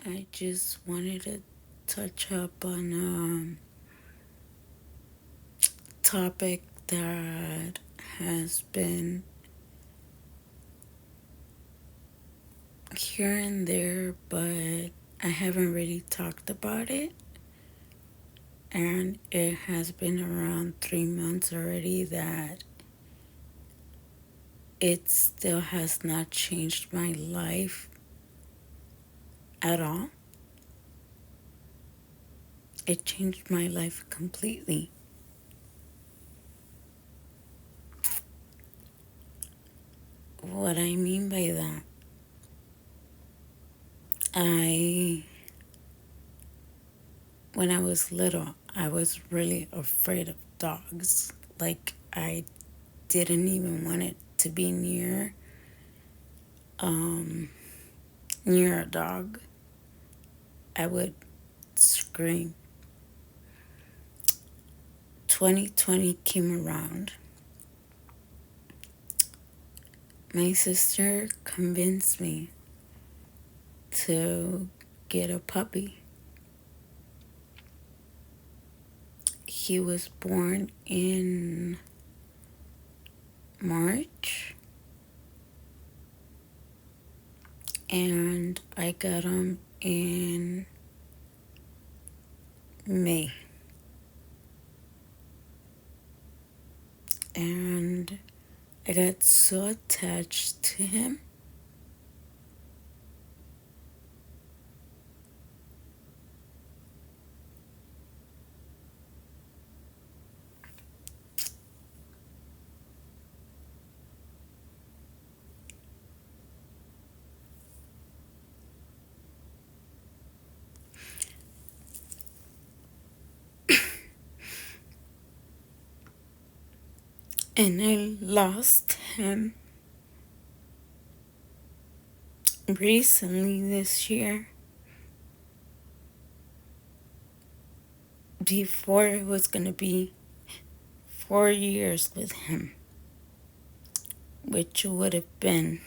I just wanted to touch up on a topic that has been here and there, but I haven't really talked about it. And it has been around 3 months already that it still has not changed my life at all. It changed my life completely. What I mean by that, I, when I was little, I was really afraid of dogs. Like, I didn't even want it to be near a dog. I would scream. 2020 came around. My sister convinced me to get a puppy. He was born in March, and I got him in May. And I got so attached to him. And I lost him recently this year. Before it was going to be 4 years with him, which would have been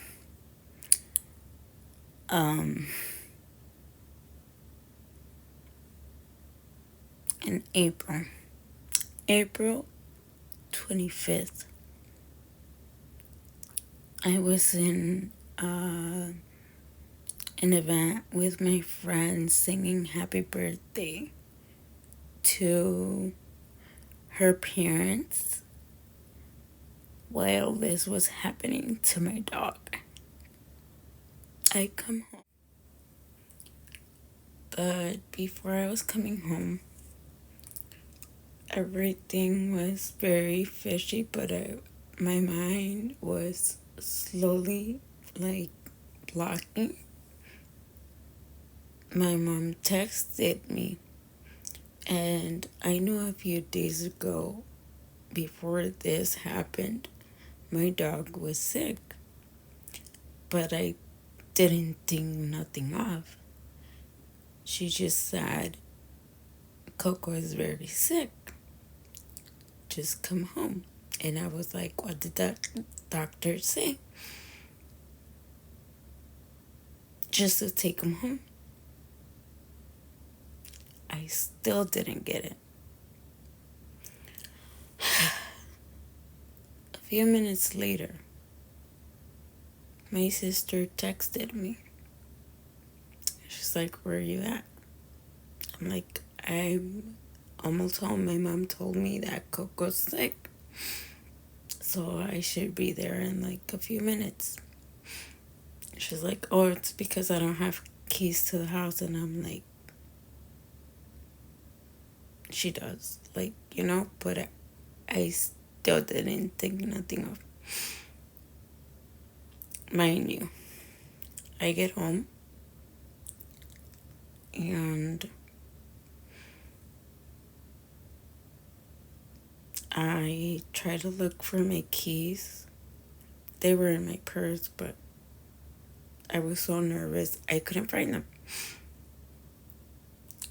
in April 25th. I was in an event with my friends singing happy birthday to her parents while this was happening to my dog. I come home, but before I was coming home, everything was very fishy, but my mind was slowly like blocking. My mom texted me, and I knew a few days ago, before this happened, my dog was sick, but I didn't think nothing of. She just said, Coco is very sick. Just come home. And I was like, what did the doctor say? Just to take him home. I still didn't get it. A few minutes later, my sister texted me. She's like, where are you at? I'm like, I'm almost home. My mom told me that Coco's sick, so I should be there in like a few minutes. She's like, oh, it's because I don't have keys to the house. And I'm like, she does, like, but I still didn't think nothing of. Mind you, I get home and I try to look for my keys. They were in my purse, but I was so nervous I couldn't find them.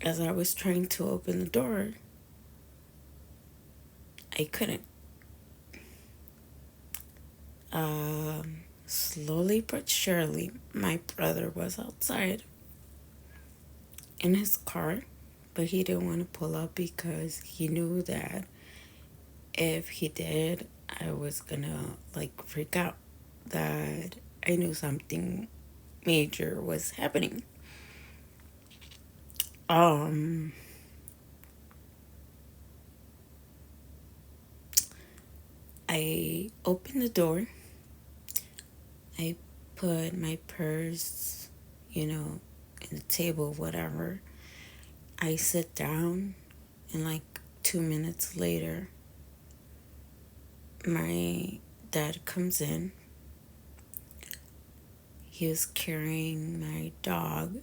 As I was trying to open the door, I couldn't. Slowly but surely, my brother was outside. in his car, but he didn't want to pull up because he knew that if he did, I was gonna like freak out, that I knew something major was happening. Um, I opened the door. I put my purse, in the table, whatever. I sit down, and like 2 minutes later, my dad comes in. He was carrying my dog,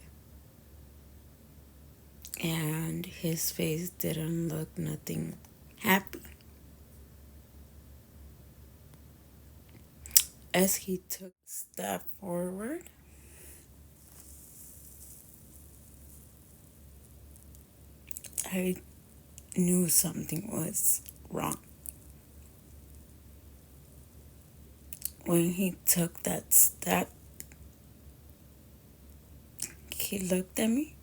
and his face didn't look nothing happy. As he took a step forward, I knew something was wrong. When he took that step, he looked at me,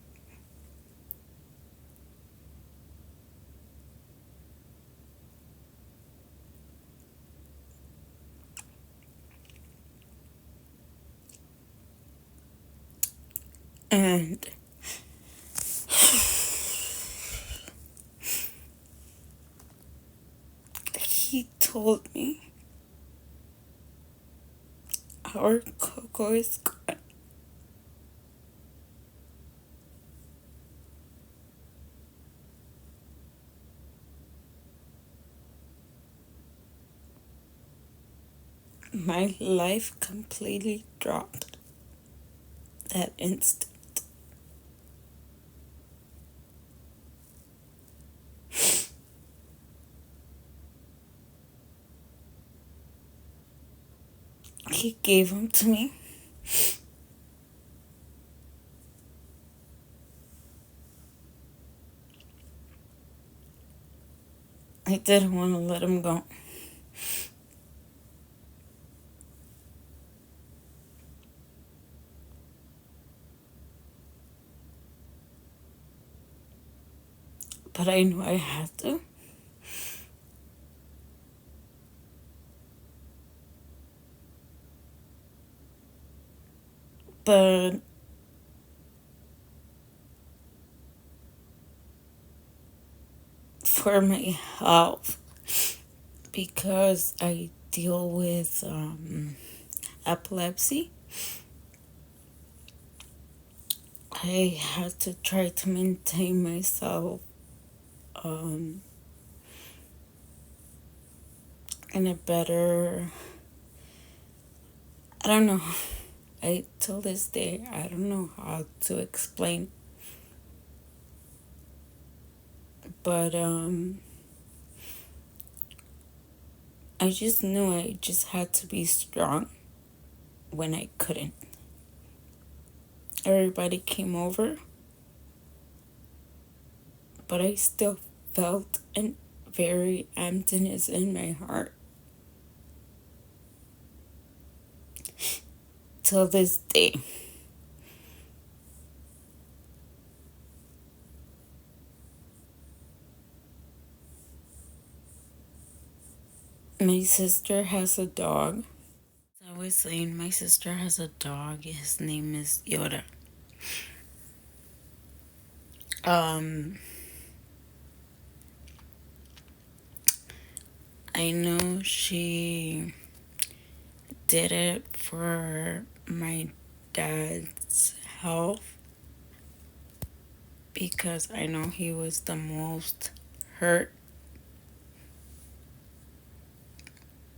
and he told me, our Coco is gone. My life completely dropped that instant. He gave him to me. I didn't want to let him go. But I knew I had to. But for my health, because I deal with epilepsy, I had to try to maintain myself in a better, I don't know. Till this day, I don't know how to explain. But I just knew I just had to be strong when I couldn't. Everybody came over, but I still felt a very emptiness in my heart. Till this day. My sister has a dog. As I was saying, my sister has a dog. His name is Yoda. I know she did it for my dad's health because I know he was the most hurt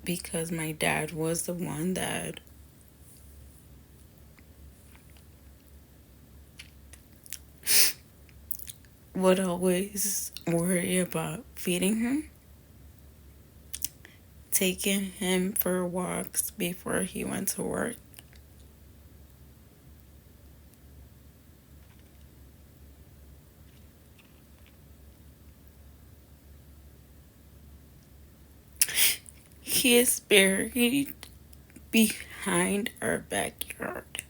because my dad was the one that would always worry about feeding him, taking him for walks before he went to work. He is buried behind our backyard.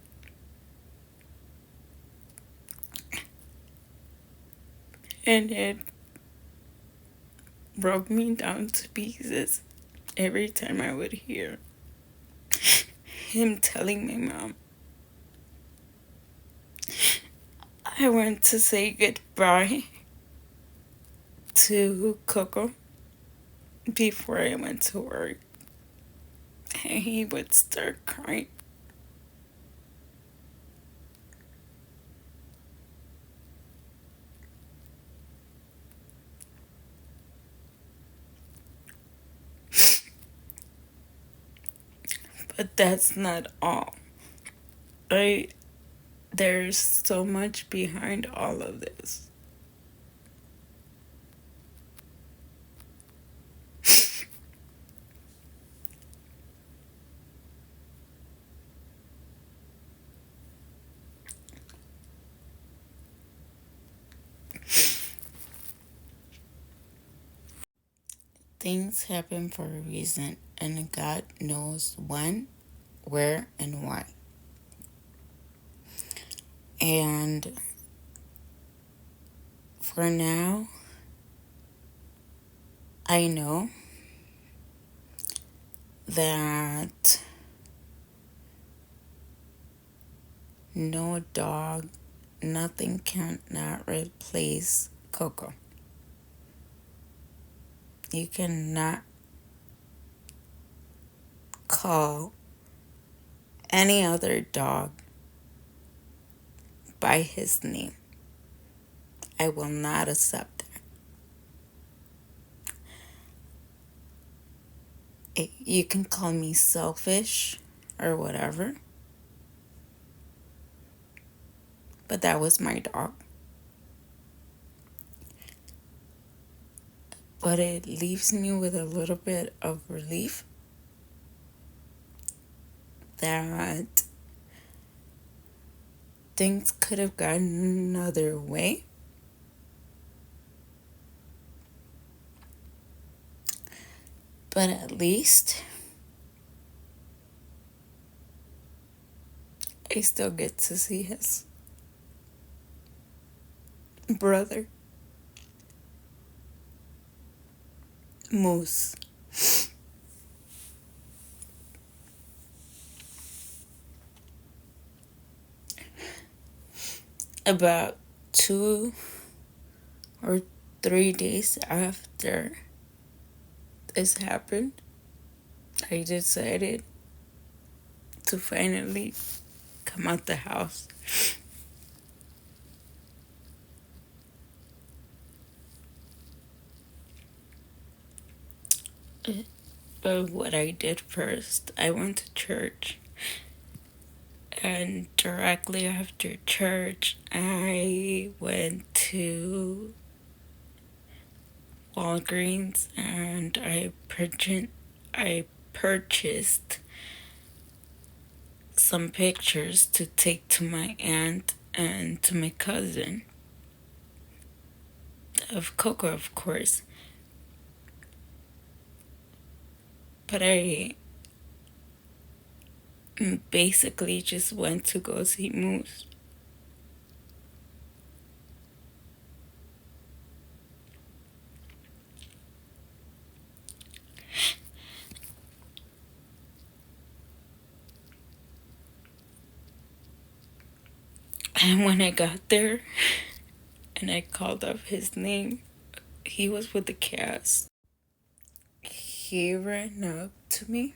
And it broke me down to pieces every time I would hear him telling my mom, I went to say goodbye to Coco before I went to work. And he would start crying. But that's not all. Right? There's so much behind all of this. Things happen for a reason, and God knows when, where, and why. And for now, I know that no dog, nothing cannot replace Coco. You cannot call any other dog by his name. I will not accept that. You can call me selfish or whatever, but that was my dog. But it leaves me with a little bit of relief that things could have gone another way. But at least I still get to see his brother, Moose. About 2 or 3 days after this happened, I decided to finally come out the house. But what I did first, I went to church. And directly after church, I went to Walgreens and I purchased some pictures to take to my aunt and to my cousin of Coco, of course. But I basically just went to go see Moose. And when I got there and I called up his name, he was with the cast. He ran up to me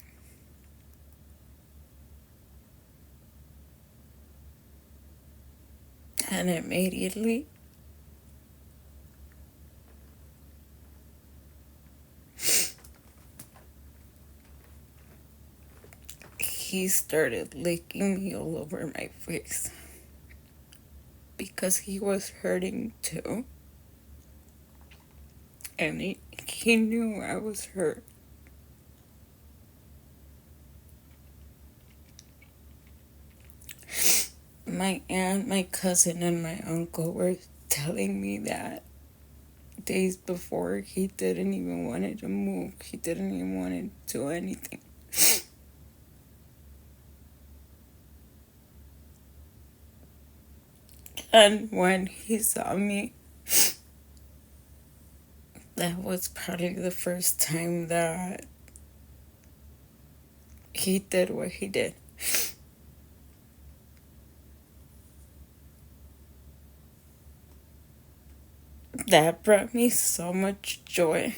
and immediately he started licking me all over my face because he was hurting too. And he knew I was hurt. My aunt, my cousin, and my uncle were telling me that days before he didn't even want to move. He didn't even want to do anything. And when he saw me, That was probably the first time that he did what he did. That brought me so much joy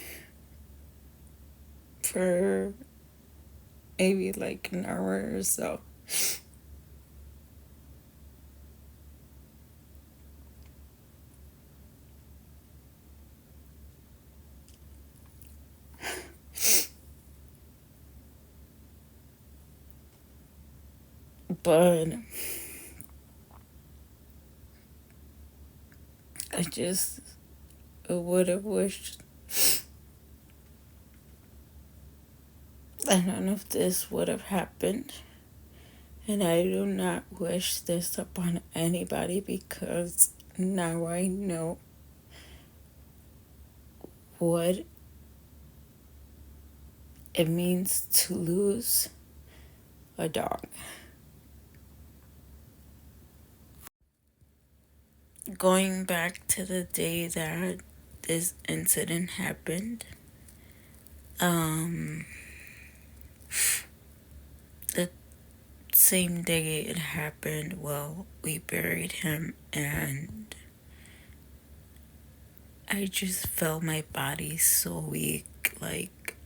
for maybe like an hour or so. But I just would have wished that none of this would have happened. And I do not wish this upon anybody because now I know what it means to lose a dog. Going back to the day that this incident happened, the same day it happened, well, we buried him, and I just felt my body so weak. Like,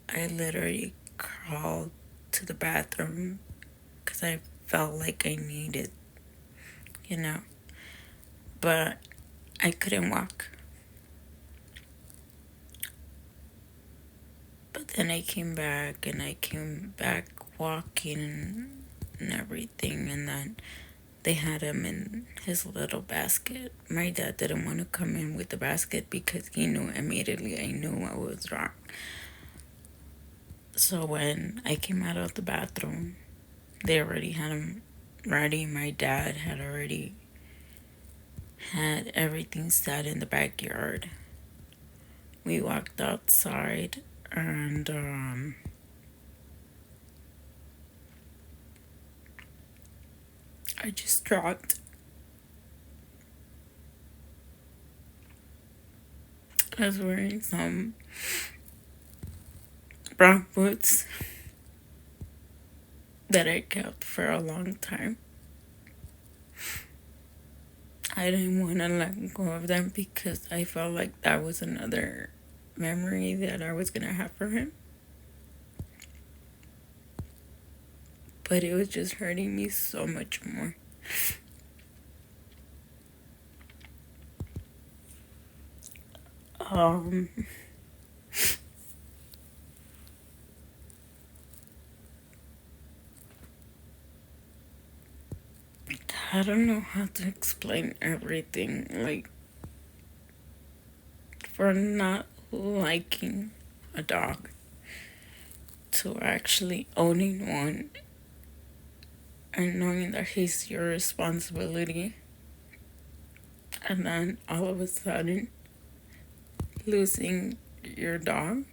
I literally crawled to the bathroom because I felt like I needed, you know, but I couldn't walk. But then I came back walking and everything, and then they had him in his little basket. My dad didn't want to come in with the basket because he knew immediately I knew what was wrong. So when I came out of the bathroom, they already had him ready. My dad had already had everything set in the backyard. We walked outside, and I just dropped. I was wearing some brown boots that I kept for a long time. I didn't want to let go of them because I felt like that was another memory that I was going to have for him. But it was just hurting me so much more. I don't know how to explain everything. Like, for not liking a dog to actually owning one and knowing that he's your responsibility, and then all of a sudden losing your dog,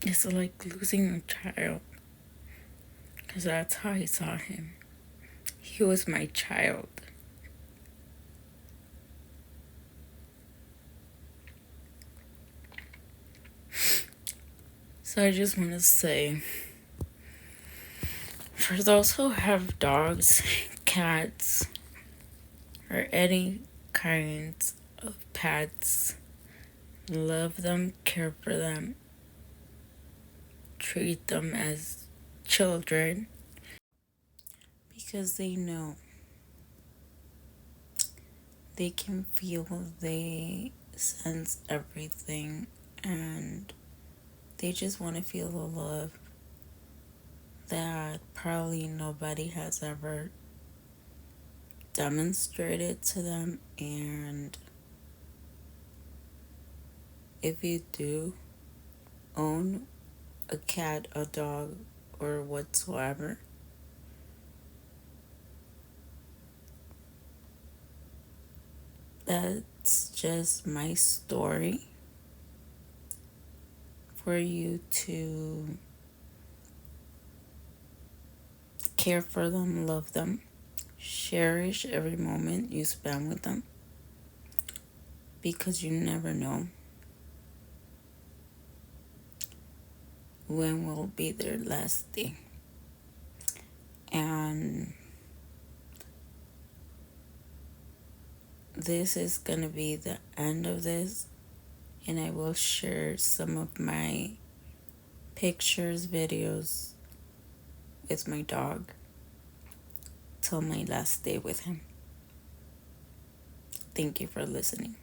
it's like losing a child, because that's how I saw him. He was my child. So I just want to say, for those who have dogs, cats, or any kinds of pets, love them, care for them, treat them as children, because they know, they can feel, they sense everything, and they just want to feel the love that probably nobody has ever demonstrated to them. And if you do own a cat, a dog, or whatsoever, that's just my story for you to care for them, love them, cherish every moment you spend with them. because you never know when will be their last day. And this is going to be the end of this, and I will share some of my pictures, videos with my dog till my last day with him. Thank you for listening.